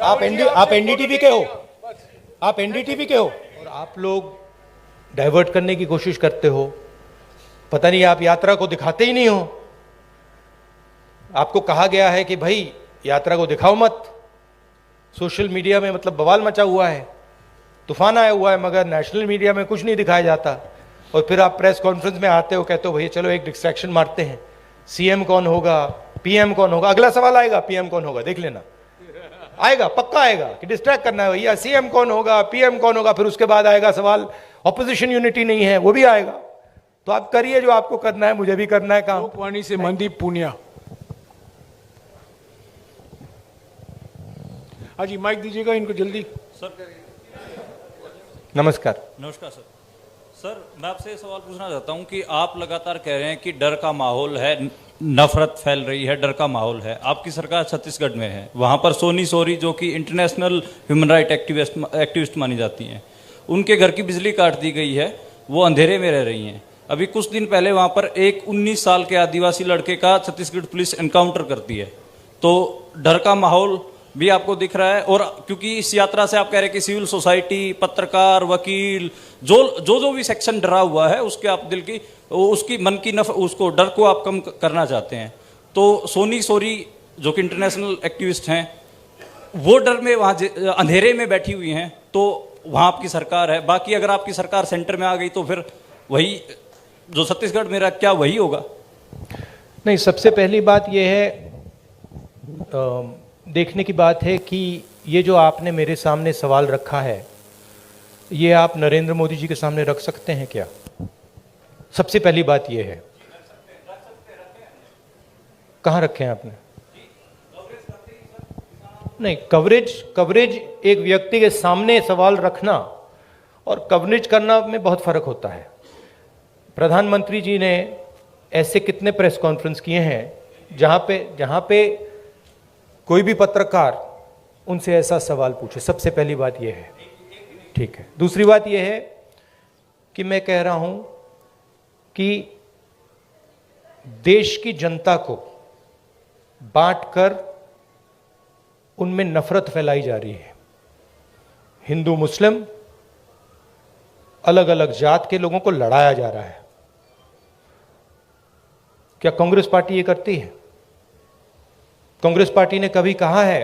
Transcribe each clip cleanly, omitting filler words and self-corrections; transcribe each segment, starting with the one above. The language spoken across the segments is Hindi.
आप एनडीटीवी के हो, आप एनडीटीवी के हो, और आप लोग डाइवर्ट करने की कोशिश करते हो। पता नहीं आप यात्रा को दिखाते ही नहीं हो। आपको कहा गया है कि भाई यात्रा को दिखाओ मत। सोशल मीडिया में मतलब बवाल मचा हुआ है, तूफान आया हुआ है, मगर नेशनल मीडिया में कुछ नहीं दिखाया जाता। और फिर आप प्रेस कॉन्फ्रेंस में आते हो, कहते हो भैया चलो एक डिस्ट्रैक्शन मारते हैं, सीएम कौन होगा, पीएम कौन होगा। अगला सवाल आएगा पीएम कौन होगा, देख लेना, आएगा, पक्का आएगा कि डिस्ट्रैक्ट करना है भैया, सीएम कौन होगा, पीएम कौन होगा। फिर उसके बाद आएगा सवाल ऑपोजिशन यूनिटी नहीं है, वो भी आएगा। तो आप करिए जो आपको करना है, मुझे भी करना है काम। लोकवाणी से मनदीप पुनिया। हाँ जी, माइक दीजिएगा इनको जल्दी। सर नमस्कार। नमस्कार सर। सर मैं आपसे सवाल पूछना चाहता हूं कि आप लगातार कह रहे हैं कि डर का माहौल है, नफरत फैल रही है, डर का माहौल है। आपकी सरकार छत्तीसगढ़ में है, वहां पर सोनी सोरी जो कि इंटरनेशनल ह्यूमन राइट एक्टिविस्ट मानी जाती हैं, उनके घर की बिजली काट दी गई है, वो अंधेरे में रह रही हैं। अभी कुछ दिन पहले वहां पर एक 19 साल के आदिवासी लड़के का छत्तीसगढ़ पुलिस एनकाउंटर करती है। तो डर का माहौल भी आपको दिख रहा है। और क्योंकि इस यात्रा से आप कह रहे हैं कि सिविल सोसाइटी, पत्रकार, वकील, जो भी सेक्शन डरा हुआ है, उसके आप दिल की, उसकी मन की उसको डर को आप कम करना चाहते हैं। तो सोनी सोरी जो कि इंटरनेशनल एक्टिविस्ट हैं, वो डर में वहां अंधेरे में बैठी हुई हैं, तो वहां आपकी सरकार है। बाकी अगर आपकी सरकार सेंटर में आ गई तो फिर वही जो छत्तीसगढ़ में रहा, क्या वही होगा? नहीं, सबसे पहली बात यह है, देखने की बात है कि ये जो आपने मेरे सामने सवाल रखा है, ये आप नरेंद्र मोदी जी के सामने रख सकते हैं क्या? सबसे पहली बात ये है। कहाँ रखे हैं आपने? नहीं, कवरेज एक व्यक्ति के सामने सवाल रखना और कवरेज करना में बहुत फर्क होता है। प्रधानमंत्री जी ने ऐसे कितने प्रेस कॉन्फ्रेंस किए हैं जहां पे कोई भी पत्रकार उनसे ऐसा सवाल पूछे। सबसे पहली बात यह है, ठीक है। दूसरी बात यह है कि मैं कह रहा हूं कि देश की जनता को बांटकर उनमें नफरत फैलाई जा रही है। हिंदू मुस्लिम, अलग अलग जात के लोगों को लड़ाया जा रहा है। क्या कांग्रेस पार्टी ये करती है? कांग्रेस पार्टी ने कभी कहा है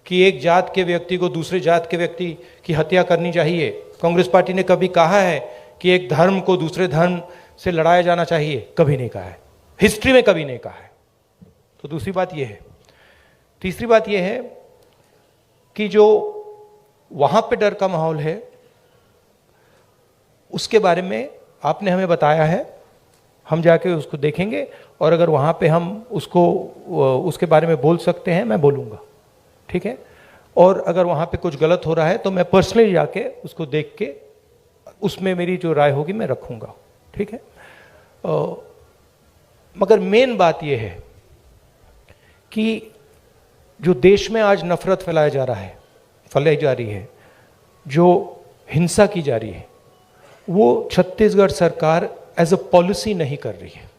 कि एक जात के व्यक्ति को दूसरे जात के व्यक्ति की हत्या करनी चाहिए? कांग्रेस पार्टी ने कभी कहा है कि एक धर्म को दूसरे धर्म से लड़ाया जाना चाहिए? कभी नहीं कहा है, हिस्ट्री में कभी नहीं कहा है। तो दूसरी बात यह है। तीसरी बात यह है कि जो वहां पे डर का माहौल है, उसके बारे में आपने हमें बताया है, हम जाके उसको देखेंगे, और अगर वहाँ पे हम उसके बारे में बोल सकते हैं, मैं बोलूँगा, ठीक है। और अगर वहाँ पे कुछ गलत हो रहा है तो मैं पर्सनली जाके उसको देख के उसमें मेरी जो राय होगी मैं रखूँगा, ठीक है। मगर मेन बात यह है कि जो देश में आज नफरत फैलाई जा रही है, जो हिंसा की जा रही है, वो छत्तीसगढ़ सरकार एज अ पॉलिसी नहीं कर रही है।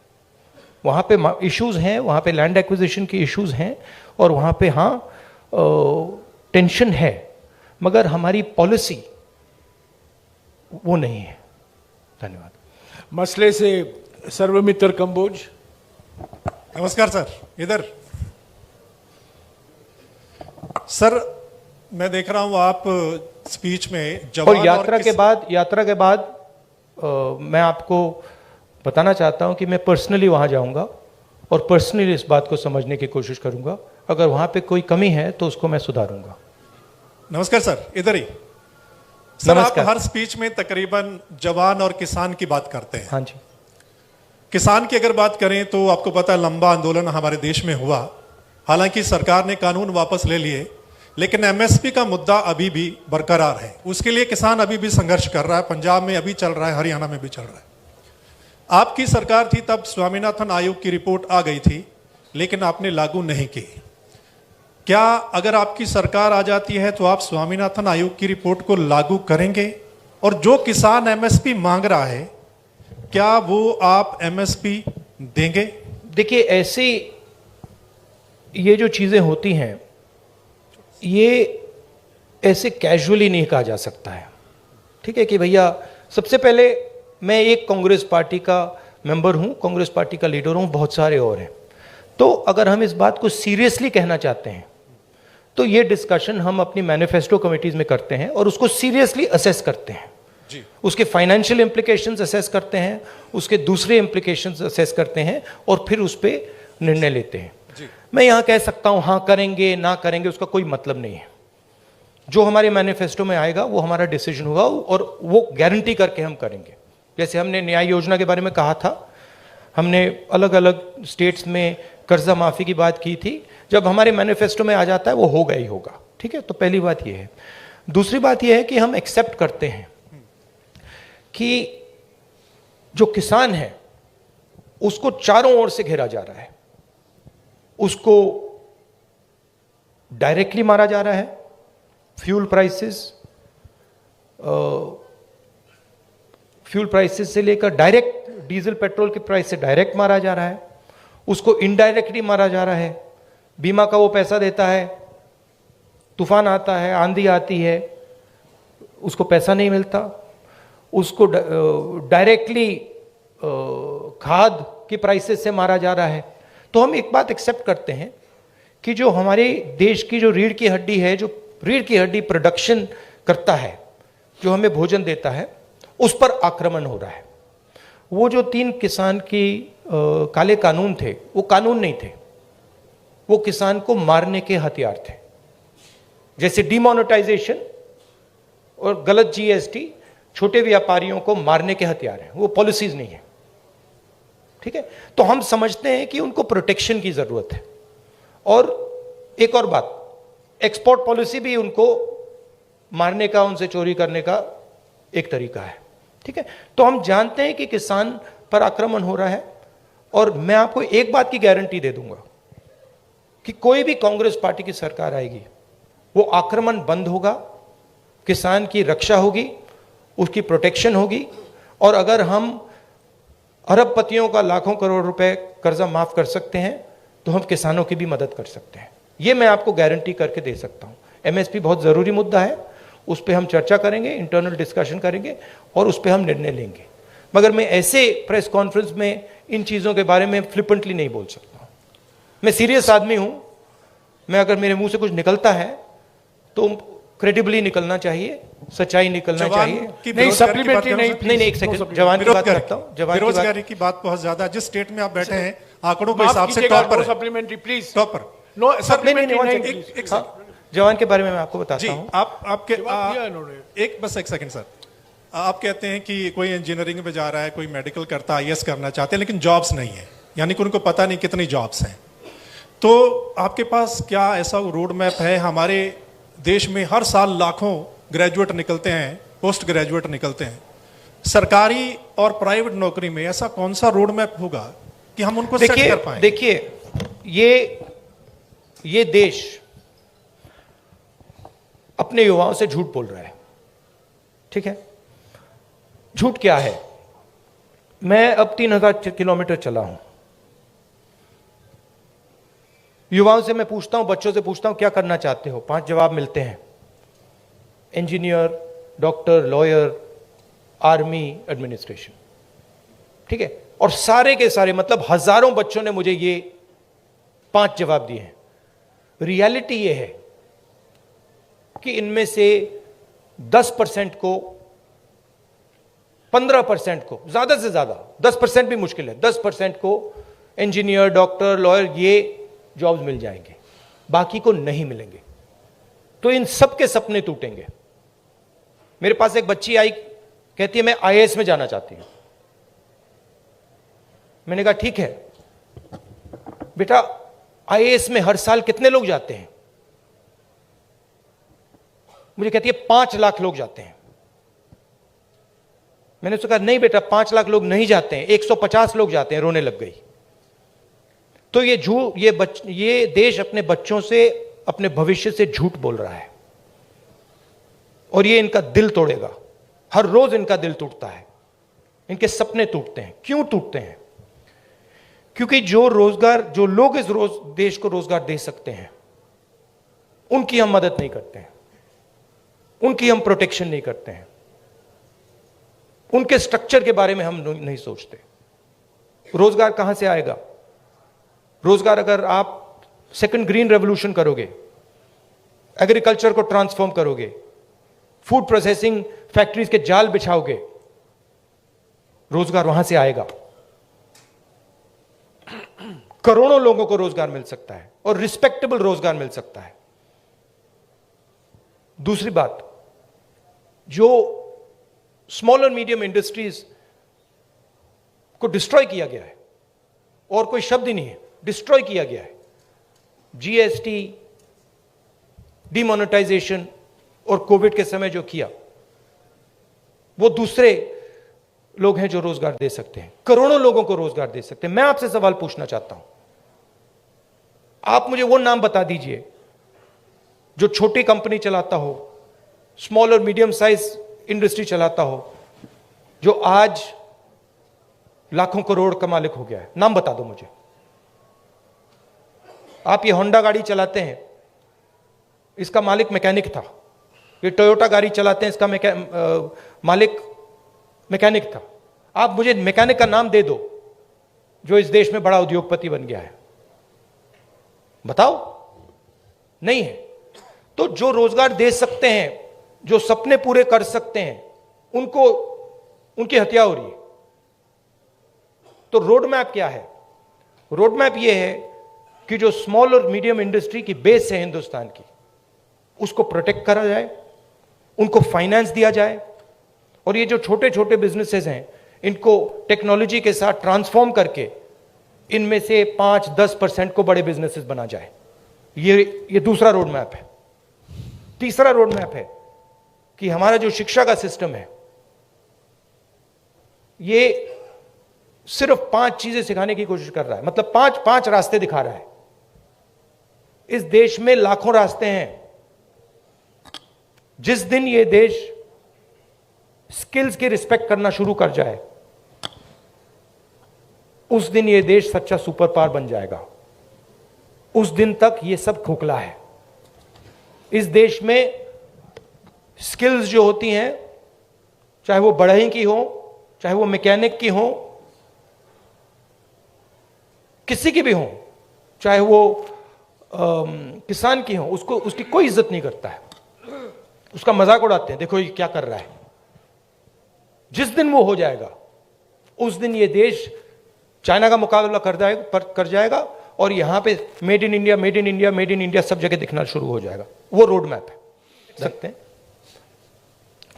वहाँ पे इश्यूज हैं, वहाँ पे लैंड एक्विजिशन की इश्यूज हैं, और वहाँ पे टेंशन है, मगर हमारी पॉलिसी वो नहीं है। धन्यवाद। मसले से सर्वमित्र कंबोज। नमस्कार सर। इधर सर, मैं देख रहा हूं आप स्पीच में जवान और यात्रा के बाद मैं आपको बताना चाहता हूं कि मैं पर्सनली वहां जाऊंगा और पर्सनली इस बात को समझने की कोशिश करूंगा। अगर वहां पे कोई कमी है तो उसको मैं सुधारूंगा। नमस्कार सर, इधर ही। सर, आप हर स्पीच में तकरीबन जवान और किसान की बात करते हैं। हाँ जी। किसान की अगर बात करें तो आपको पता है लंबा आंदोलन हमारे देश में हुआ। हालांकि सरकार ने कानून वापस ले लिए, लेकिन एमएसपी का मुद्दा अभी भी बरकरार है। उसके लिए किसान अभी भी संघर्ष कर रहा है। पंजाब में अभी चल रहा है, हरियाणा में भी चल रहा है। आपकी सरकार थी तब स्वामीनाथन आयोग की रिपोर्ट आ गई थी, लेकिन आपने लागू नहीं की। क्या अगर आपकी सरकार आ जाती है तो आप स्वामीनाथन आयोग की रिपोर्ट को लागू करेंगे? और जो किसान एमएसपी मांग रहा है, क्या वो आप एमएसपी देंगे? देखिए, ऐसी ये जो चीजें होती हैं, ये ऐसे कैजुअली नहीं कहा जा सकता है, ठीक है, कि भैया सबसे पहले मैं एक कांग्रेस पार्टी का मेंबर हूं, कांग्रेस पार्टी का लीडर हूं, बहुत सारे और हैं। तो अगर हम इस बात को सीरियसली कहना चाहते हैं तो ये डिस्कशन हम अपनी मैनिफेस्टो कमिटीज में करते हैं और उसको सीरियसली असेस करते हैं जी। उसके फाइनेंशियल इंप्लीकेशंस असेस करते हैं, उसके दूसरे इंप्लीकेशंस असेस करते हैं और फिर उस पर निर्णय लेते हैं। मैं यहां कह सकता हूं हाँ करेंगे ना करेंगे, उसका कोई मतलब नहीं है। जो हमारे मैनिफेस्टो में आएगा वो हमारा डिसीजन होगा और वो गारंटी करके हम करेंगे। जैसे हमने न्याय योजना के बारे में कहा था, हमने अलग अलग स्टेट्स में कर्जा माफी की बात की थी, जब हमारे मैनिफेस्टो में आ जाता है वो होगा ही होगा, ठीक है। तो पहली बात ये है। दूसरी बात ये है कि हम एक्सेप्ट करते हैं कि जो किसान है उसको चारों ओर से घेरा जा रहा है, उसको डायरेक्टली मारा जा रहा है, फ्यूल प्राइसेस से लेकर डायरेक्ट डीजल पेट्रोल के प्राइस से डायरेक्ट मारा जा रहा है, उसको इनडायरेक्टली मारा जा रहा है। बीमा का वो पैसा देता है, तूफान आता है, आंधी आती है, उसको पैसा नहीं मिलता, उसको डायरेक्टली खाद की प्राइसेस से मारा जा रहा है। तो हम एक बात एक्सेप्ट करते हैं कि जो हमारे देश की जो रीढ़ की हड्डी है, जो रीढ़ की हड्डी प्रोडक्शन करता है, जो हमें भोजन देता है, उस पर आक्रमण हो रहा है। वो जो 3 किसान की काले कानून थे, वो कानून नहीं थे, वो किसान को मारने के हथियार थे। जैसे डिमोनेटाइजेशन और गलत जीएसटी छोटे व्यापारियों को मारने के हथियार हैं, वो पॉलिसीज नहीं है, ठीक है। तो हम समझते हैं कि उनको प्रोटेक्शन की जरूरत है। और एक और बात, एक्सपोर्ट पॉलिसी भी उनको मारने का, उनसे चोरी करने का एक तरीका है, ठीक है। तो हम जानते हैं कि किसान पर आक्रमण हो रहा है और मैं आपको एक बात की गारंटी दे दूंगा कि कोई भी कांग्रेस पार्टी की सरकार आएगी, वो आक्रमण बंद होगा, किसान की रक्षा होगी, उसकी प्रोटेक्शन होगी। और अगर हम अरबपतियों का लाखों करोड़ रुपए कर्जा माफ कर सकते हैं तो हम किसानों की भी मदद कर सकते हैं। ये मैं आपको गारंटी करके दे सकता हूं। एमएसपी बहुत जरूरी मुद्दा है, उस पर हम चर्चा करेंगे, इंटरनल डिस्कशन करेंगे और उस पर हम निर्णय लेंगे। मगर मैं ऐसे प्रेस कॉन्फ्रेंस में इन चीजों के बारे में फ्लिपेंटली नहीं बोल सकता। मैं सीरियस आदमी हूं, मैं अगर मेरे मुंह से कुछ निकलता है तो क्रेडिबली निकलना चाहिए, सच्चाई निकलना चाहिए। नहीं, सप्लीमेंट्री नहीं, नहीं, एक सेकंड, जवान की बात करता हूं। जवान की बात, बेरोजगारी की बात बहुत ज्यादा, जिस स्टेट में आप बैठे हैं आंकड़ों के माफ हिसाब से कीजिएगा, टॉप पर नो है, सप्लीमेंट्री प्लीज, टॉप पर। नो नहीं, सप्लीमेंट्री नहीं, नहीं, एक हाँ, जवान के बारे में मैं आपको जी, बताता हूं। आपके जवाब दिया इन्होंने। एक सेकंड सर, आप कहते हैं कि कोई इंजीनियरिंग में जा रहा है, कोई मेडिकल करता है, आईएएस करना चाहते हैं, लेकिन जॉब्स नहीं है, यानी कि उनको पता नहीं कितनी जॉब्स हैं। तो आपके पास क्या ऐसा रोड मैप है? हमारे देश में हर साल लाखों ग्रेजुएट निकलते हैं, पोस्ट ग्रेजुएट निकलते हैं, सरकारी और प्राइवेट नौकरी में ऐसा कौन सा रोड मैप होगा कि हम उनको सेट कर पाएं? देखिए, ये देश अपने युवाओं से झूठ बोल रहा है, ठीक है। झूठ क्या है? मैं अब 3000 किलोमीटर चला हूं, युवाओं से मैं पूछता हूं, बच्चों से पूछता हूं क्या करना चाहते हो, 5 जवाब मिलते हैं। Engineer, doctor, lawyer, army, administration, ठीक है। और सारे के सारे, मतलब हजारों बच्चों ने मुझे ये 5 जवाब दिए हैं। रियलिटी ये है कि इनमें से 10% को, 15% को, ज्यादा से ज्यादा 10% भी मुश्किल है, 10% को इंजीनियर, डॉक्टर, लॉयर ये जॉब्स मिल जाएंगे, बाकी को नहीं मिलेंगे। तो इन सब के सपने टूटेंगे। मेरे पास एक बच्ची आई, कहती है मैं आईएएस में जाना चाहती हूं। मैंने कहा ठीक है बेटा, आईएएस में हर साल कितने लोग जाते हैं? मुझे कहती है 5 लाख लोग जाते हैं। मैंने उससे कहा नहीं बेटा, 5 लाख लोग नहीं जाते हैं, 150 लोग जाते हैं। रोने लग गई। तो ये देश अपने बच्चों से, अपने भविष्य से झूठ बोल रहा है और ये इनका दिल तोड़ेगा। हर रोज इनका दिल टूटता है, इनके सपने टूटते हैं। क्यों टूटते हैं? क्योंकि जो लोग इस देश को रोजगार दे सकते हैं उनकी हम मदद नहीं करते हैं, उनकी हम प्रोटेक्शन नहीं करते हैं, उनके स्ट्रक्चर के बारे में हम नहीं सोचते। रोजगार कहां से आएगा? रोजगार अगर आप सेकंड ग्रीन रेवोल्यूशन करोगे, एग्रीकल्चर को ट्रांसफॉर्म करोगे, फूड प्रोसेसिंग फैक्ट्रीज के जाल बिछाओगे, रोजगार वहां से आएगा। करोड़ों लोगों को रोजगार मिल सकता है और रिस्पेक्टेबल रोजगार मिल सकता है। दूसरी बात, जो स्मॉल और मीडियम इंडस्ट्रीज को डिस्ट्रॉय किया गया है, और कोई शब्द ही नहीं है, डिस्ट्रॉय किया गया है। जीएसटी, डिमोनेटाइजेशन और कोविड के समय जो किया, वो दूसरे लोग हैं जो रोजगार दे सकते हैं, करोड़ों लोगों को रोजगार दे सकते हैं। मैं आपसे सवाल पूछना चाहता हूं, आप मुझे वो नाम बता दीजिए जो छोटी कंपनी चलाता हो, स्मॉल और मीडियम साइज इंडस्ट्री चलाता हो, जो आज लाखों करोड़ का मालिक हो गया है। नाम बता दो मुझे। आप ये होंडा गाड़ी चलाते हैं, इसका मालिक मैकेनिक था। ये टोयोटा गाड़ी चलाते हैं, इसका मालिक मैकेनिक था। आप मुझे मैकेनिक का नाम दे दो जो इस देश में बड़ा उद्योगपति बन गया है, बताओ। नहीं है। तो जो रोजगार दे सकते हैं, जो सपने पूरे कर सकते हैं, उनको उनकी हत्या हो रही है। तो रोड मैप क्या है? रोड मैप यह है कि जो स्मॉल और मीडियम इंडस्ट्री की बेस है हिंदुस्तान की, उसको प्रोटेक्ट करा जाए, उनको फाइनेंस दिया जाए, और ये जो छोटे छोटे बिजनेसेस हैं, इनको टेक्नोलॉजी के साथ ट्रांसफॉर्म करके इनमें से 5-10% को बड़े बिजनेसेस बना जाए। ये दूसरा रोड मैप है। तीसरा रोड मैप है कि हमारा जो शिक्षा का सिस्टम है, ये सिर्फ 5 चीजें सिखाने की कोशिश कर रहा है, मतलब 5 रास्ते दिखा रहा है। इस देश में लाखों रास्ते हैं। जिस दिन ये देश स्किल्स की रिस्पेक्ट करना शुरू कर जाए, उस दिन ये देश सच्चा सुपर पावर बन जाएगा। उस दिन तक ये सब खोखला है। इस देश में स्किल्स जो होती हैं, चाहे वो बढ़ई की हो, चाहे वो मैकेनिक की हो, किसी की भी हो, चाहे वो किसान की हो, उसकी कोई इज्जत नहीं करता है, उसका मजाक उड़ाते हैं, देखो ये क्या कर रहा है। जिस दिन वो हो जाएगा, उस दिन ये देश चाइना का मुकाबला कर जाएगा, और यहां पे made in India, made in India, made in India सब जगह दिखना शुरू हो जाएगा। वो रोड मैप है। सकते हैं।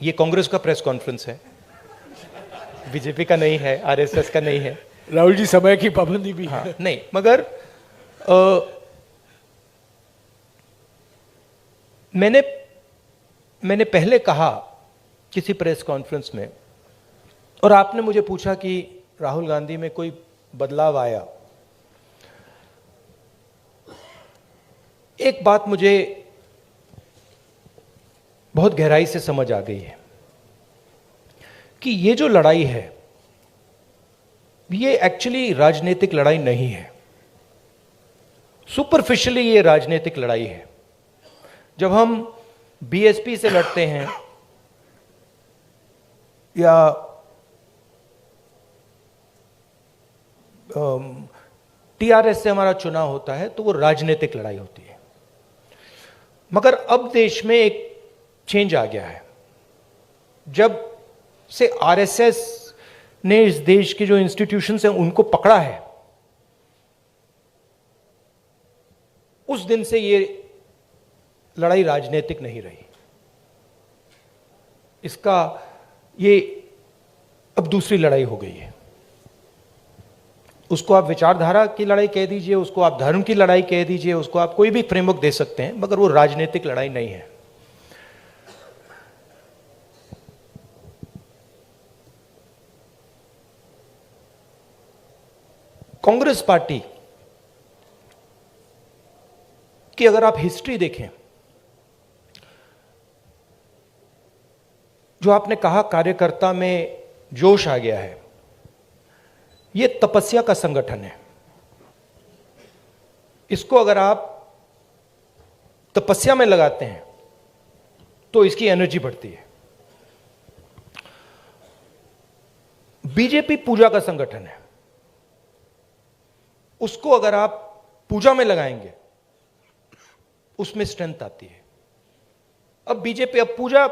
ये कांग्रेस का प्रेस कॉन्फ्रेंस है, बीजेपी का नहीं है, आरएसएस का नहीं है। राहुल जी, समय की पाबंदी भी है। नहीं, मगर मैंने पहले कहा किसी प्रेस कॉन्फ्रेंस में, और आपने मुझे पूछा कि राहुल गांधी में कोई बदलाव आया। एक बात मुझे बहुत गहराई से समझ आ गई है कि ये जो लड़ाई है, ये एक्चुअली राजनीतिक लड़ाई नहीं है। सुपरफिशियली ये राजनीतिक लड़ाई है। जब हम बीएसपी से लड़ते हैं या टीआरएस से हमारा चुनाव होता है, तो वो राजनीतिक लड़ाई होती है। मगर अब देश में एक चेंज आ गया है। जब से आरएसएस ने इस देश के जो इंस्टीट्यूशंस हैं उनको पकड़ा है, उस दिन से ये लड़ाई राजनीतिक नहीं रही। इसका ये अब दूसरी लड़ाई हो गई है। उसको आप विचारधारा की लड़ाई कह दीजिए, उसको आप धर्म की लड़ाई कह दीजिए, उसको आप कोई भी फ्रेमवर्क दे सकते हैं, मगर वो राजनीतिक लड़ाई नहीं है। कांग्रेस पार्टी की अगर आप हिस्ट्री देखें, जो आपने कहा कार्यकर्ता में जोश आ गया है, यह तपस्या का संगठन है। इसको अगर आप तपस्या में लगाते हैं तो इसकी एनर्जी बढ़ती है। बीजेपी पूजा का संगठन है, उसको अगर आप पूजा में लगाएंगे उसमें स्ट्रेंथ आती है। अब बीजेपी, अब पूजा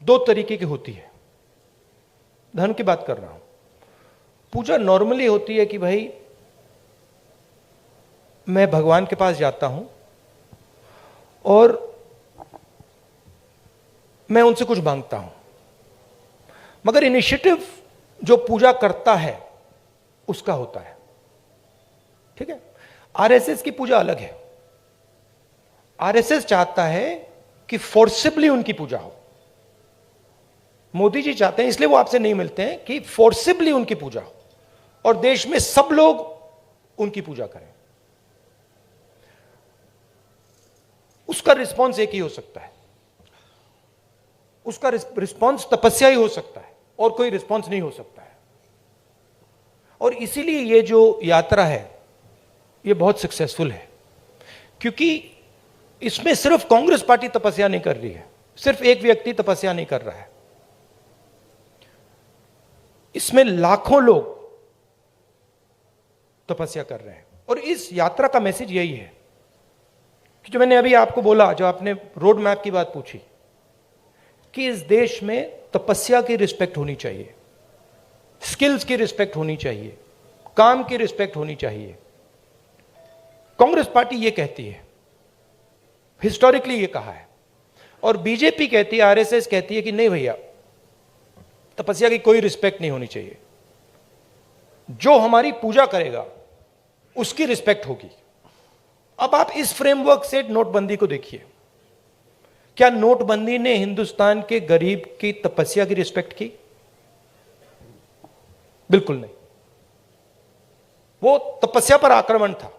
दो तरीके की होती है, धर्म की बात कर रहा हूं। पूजा नॉर्मली होती है कि भाई मैं भगवान के पास जाता हूं और मैं उनसे कुछ मांगता हूं, मगर इनिशिएटिव जो पूजा करता है उसका होता है। ठीक है, आरएसएस की पूजा अलग है। आरएसएस चाहता है कि फोर्सिबली उनकी पूजा हो। मोदी जी चाहते हैं, इसलिए वो आपसे नहीं मिलते हैं, कि फोर्सिबली उनकी पूजा हो और देश में सब लोग उनकी पूजा करें। उसका रिस्पॉन्स एक ही हो सकता है, उसका रिस्पॉन्स तपस्या ही हो सकता है और कोई रिस्पॉन्स नहीं हो सकता है। और इसीलिए ये जो यात्रा है ये बहुत सक्सेसफुल है, क्योंकि इसमें सिर्फ कांग्रेस पार्टी तपस्या नहीं कर रही है, सिर्फ एक व्यक्ति तपस्या नहीं कर रहा है, इसमें लाखों लोग तपस्या कर रहे हैं। और इस यात्रा का मैसेज यही है कि जो मैंने अभी आपको बोला, जो आपने रोड मैप की बात पूछी, कि इस देश में तपस्या की रिस्पेक्ट होनी चाहिए, स्किल्स की रिस्पेक्ट होनी चाहिए, काम की रिस्पेक्ट होनी चाहिए। कांग्रेस पार्टी ये कहती है, हिस्टोरिकली ये कहा है, और बीजेपी कहती है, आरएसएस कहती है कि नहीं भैया, तपस्या की कोई रिस्पेक्ट नहीं होनी चाहिए, जो हमारी पूजा करेगा उसकी रिस्पेक्ट होगी। अब आप इस फ्रेमवर्क से नोटबंदी को देखिए, क्या नोटबंदी ने हिंदुस्तान के गरीब की तपस्या की रिस्पेक्ट की? बिल्कुल नहीं। वो तपस्या पर आक्रमण था।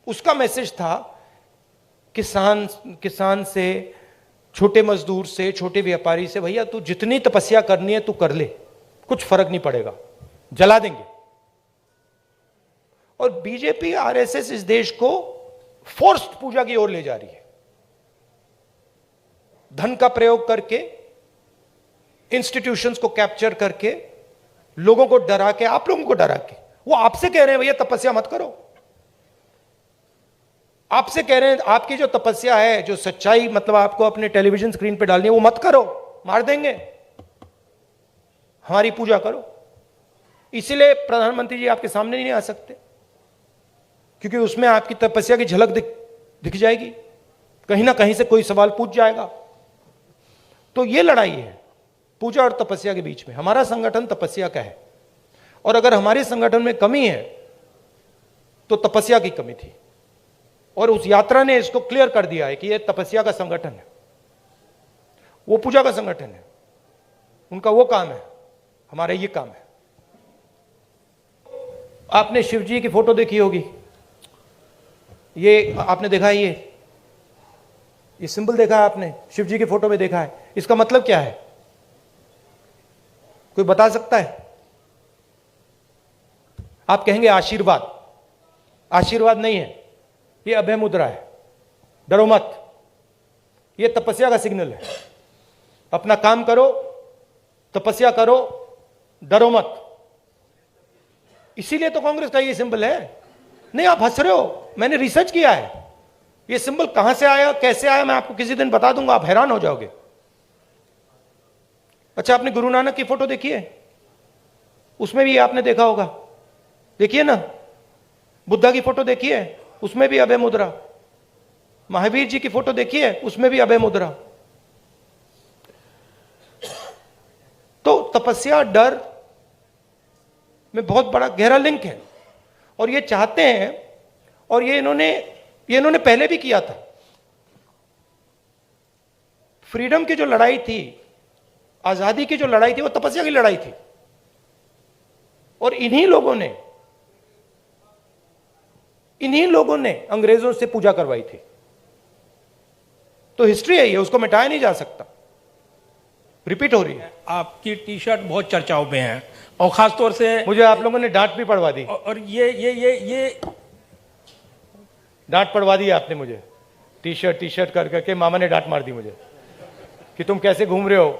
उसका मैसेज था किसान से, छोटे मजदूर से, छोटे व्यापारी से, भैया तू जितनी तपस्या करनी है तू कर ले, कुछ फर्क नहीं पड़ेगा, जला देंगे। और बीजेपी आरएसएस इस देश को फोर्स्ड पूजा की ओर ले जा रही है, धन का प्रयोग करके, इंस्टीट्यूशंस को कैप्चर करके, लोगों को डरा के, आप लोगों को डरा के। वो आपसे कह रहे हैं भैया तपस्या मत करो, आपसे कह रहे हैं आपकी जो तपस्या है, जो सच्चाई मतलब आपको अपने टेलीविजन स्क्रीन पे डालनी है, वो मत करो, मार देंगे, हमारी पूजा करो। इसीलिए प्रधानमंत्री जी आपके सामने नहीं आ सकते, क्योंकि उसमें आपकी तपस्या की झलक दिख जाएगी, कहीं ना कहीं से कोई सवाल पूछ जाएगा। तो ये लड़ाई है पूजा और तपस्या के बीच में। हमारा संगठन तपस्या का है, और अगर हमारे संगठन में कमी है तो तपस्या की कमी थी, और उस यात्रा ने इसको क्लियर कर दिया है कि यह तपस्या का संगठन है, वो पूजा का संगठन है। उनका वो काम है, हमारा ये काम है। आपने शिव जी की फोटो देखी होगी, ये आपने देखा है, ये सिंबल देखा है आपने, शिव जी की फोटो में देखा है। इसका मतलब क्या है, कोई बता सकता है? आप कहेंगे आशीर्वाद। आशीर्वाद नहीं है, ये अभय मुद्रा है, डरो मत। ये तपस्या का सिग्नल है, अपना काम करो, तपस्या करो, डरो मत। इसीलिए तो कांग्रेस का ये सिंबल है। नहीं, आप हंस रहे हो, मैंने रिसर्च किया है, ये सिंबल कहां से आया, कैसे आया, मैं आपको किसी दिन बता दूंगा, आप हैरान हो जाओगे। अच्छा, आपने गुरु नानक की फोटो देखी है? उसमें भी आपने देखा होगा, देखिए ना। बुद्धा की फोटो देखी है, उसमें भी अभय मुद्रा। महावीर जी की फोटो देखी है, उसमें भी अभय मुद्रा। तो तपस्या डर में बहुत बड़ा गहरा लिंक है, और ये चाहते हैं, और ये इन्होंने पहले भी किया था। फ्रीडम की जो लड़ाई थी, आजादी की जो लड़ाई थी, वो तपस्या की लड़ाई थी, और इन्हीं लोगों ने अंग्रेजों से पूजा करवाई थी। तो हिस्ट्री है ये, उसको मिटाया नहीं जा सकता, रिपीट हो रही है। आपकी टी शर्ट बहुत चर्चाओं में है, और खास तौर से मुझे आप लोगों ने डांट भी पड़वा दी, और ये डांट पड़वा दी आपने मुझे। टी शर्ट कर करके मामा ने डांट मार दी मुझे कि तुम कैसे घूम रहे हो।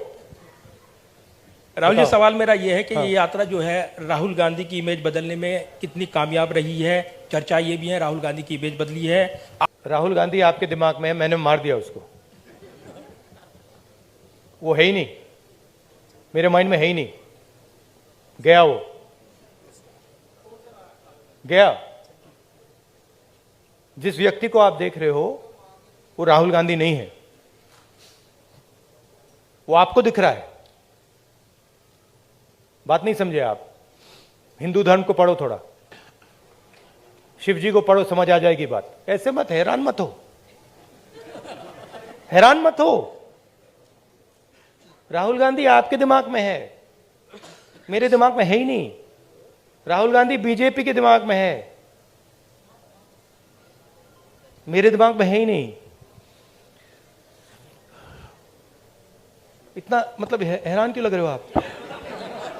राहुल जी, बताओ। सवाल मेरा यह है कि ये यात्रा जो है राहुल गांधी की इमेज बदलने में कितनी कामयाब रही है? चर्चा ये भी है राहुल गांधी की इमेज बदली है। राहुल गांधी आपके दिमाग में है, मैंने मार दिया उसको, वो है ही नहीं, मेरे माइंड में है ही नहीं, गया वो, गया। जिस व्यक्ति को आप देख रहे हो वो राहुल गांधी नहीं है, वो आपको दिख रहा है। बात नहीं समझे आप? हिंदू धर्म को पढ़ो थोड़ा, शिव जी को पढ़ो, समझ आ जाएगी बात। ऐसे मत, हैरान मत हो, हैरान मत हो। राहुल गांधी आपके दिमाग में है, मेरे दिमाग में है ही नहीं। राहुल गांधी बीजेपी के दिमाग में है, मेरे दिमाग में है ही नहीं। इतना मतलब हैरान क्यों लग रहे हो आप?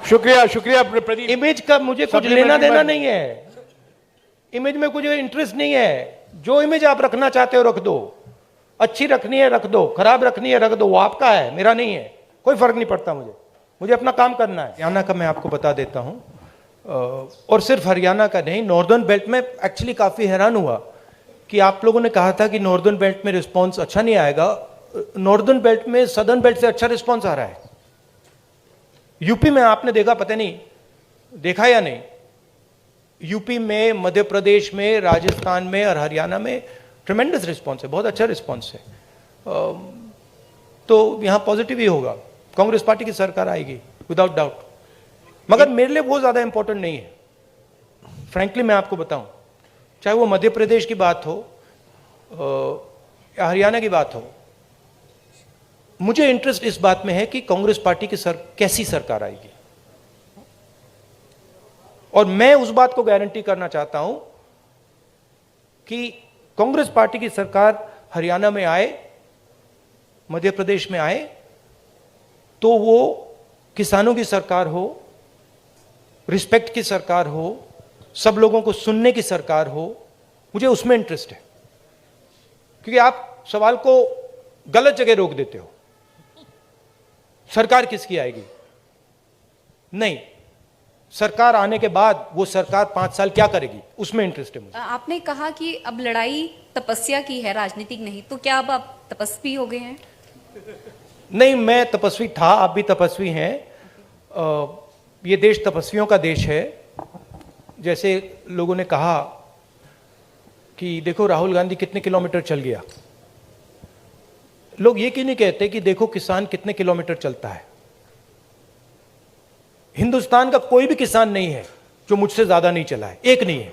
शुक्रिया शुक्रिया प्रदीप। इमेज का मुझे कुछ Supplementary लेना देना बात- नहीं है, इमेज में कुछ इंटरेस्ट नहीं है। जो इमेज आप रखना चाहते हो रख दो, अच्छी रखनी है रख दो, खराब रखनी है रख दो, वो आपका है, मेरा नहीं है, कोई फर्क नहीं पड़ता मुझे अपना काम करना है। हरियाणा का मैं आपको बता देता हूं, और सिर्फ हरियाणा का नहीं, नॉर्दर्न बेल्ट में एक्चुअली काफी हैरान हुआ कि आप लोगों ने कहा था कि नॉर्दर्न बेल्ट में रिस्पॉन्स अच्छा नहीं आएगा। नॉर्दर्न बेल्ट में सदर्न बेल्ट से अच्छा रिस्पॉन्स आ रहा है। यूपी में आपने देखा, पता नहीं देखा या नहीं, यूपी में, मध्य प्रदेश में, राजस्थान में और हरियाणा में ट्रिमेंडस रिस्पॉन्स है, बहुत अच्छा रिस्पॉन्स है। तो यहां पॉजिटिव ही होगा, कांग्रेस पार्टी की सरकार आएगी विदाउट डाउट। मगर मेरे लिए वो ज्यादा इंपॉर्टेंट नहीं है, फ्रैंकली मैं आपको बताऊं। चाहे वो मध्य प्रदेश की बात हो या हरियाणा की बात हो, मुझे इंटरेस्ट इस बात में है कि कांग्रेस पार्टी की कैसी सरकार आएगी। और मैं उस बात को गारंटी करना चाहता हूं कि कांग्रेस पार्टी की सरकार हरियाणा में आए, मध्य प्रदेश में आए, तो वो किसानों की सरकार हो, रिस्पेक्ट की सरकार हो, सब लोगों को सुनने की सरकार हो। मुझे उसमें इंटरेस्ट है, क्योंकि आप सवाल को गलत जगह रोक देते हो। सरकार किसकी आएगी? नहीं, सरकार आने के बाद वो सरकार 5 साल क्या करेगी, उसमें इंटरेस्ट है मुझे। आपने कहा कि अब लड़ाई तपस्या की है, राजनीतिक नहीं, तो क्या अब आप तपस्वी हो गए हैं? नहीं, मैं तपस्वी था, आप भी तपस्वी हैं। ये देश तपस्वियों का देश है। जैसे लोगों ने कहा कि देखो राहुल गांधी कितने किलोमीटर चल गया, लोग ये क्यों नहीं कहते कि देखो किसान कितने किलोमीटर चलता है? हिंदुस्तान का कोई भी किसान नहीं है जो मुझसे ज्यादा नहीं चला है, एक नहीं है।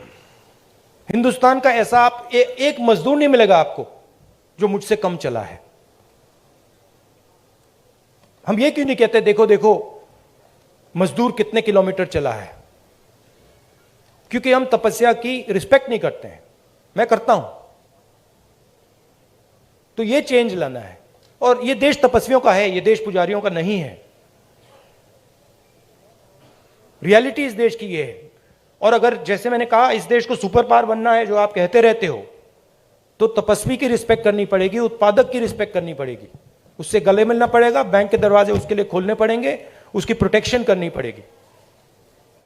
हिंदुस्तान का ऐसा आप एक मजदूर नहीं मिलेगा आपको जो मुझसे कम चला है। हम ये क्यों नहीं कहते देखो देखो मजदूर कितने किलोमीटर चला है? क्योंकि हम तपस्या की रिस्पेक्ट नहीं करते हैं, मैं करता हूं। तो ये चेंज लाना है, और ये देश तपस्वियों का है, ये देश पुजारियों का नहीं है। रियलिटी इस देश की ये है। और अगर जैसे मैंने कहा इस देश को सुपर पावर बनना है, जो आप कहते रहते हो, तो तपस्वी की रिस्पेक्ट करनी पड़ेगी, उत्पादक की रिस्पेक्ट करनी पड़ेगी, उससे गले मिलना पड़ेगा, बैंक के दरवाजे उसके लिए खोलने पड़ेंगे, उसकी प्रोटेक्शन करनी पड़ेगी।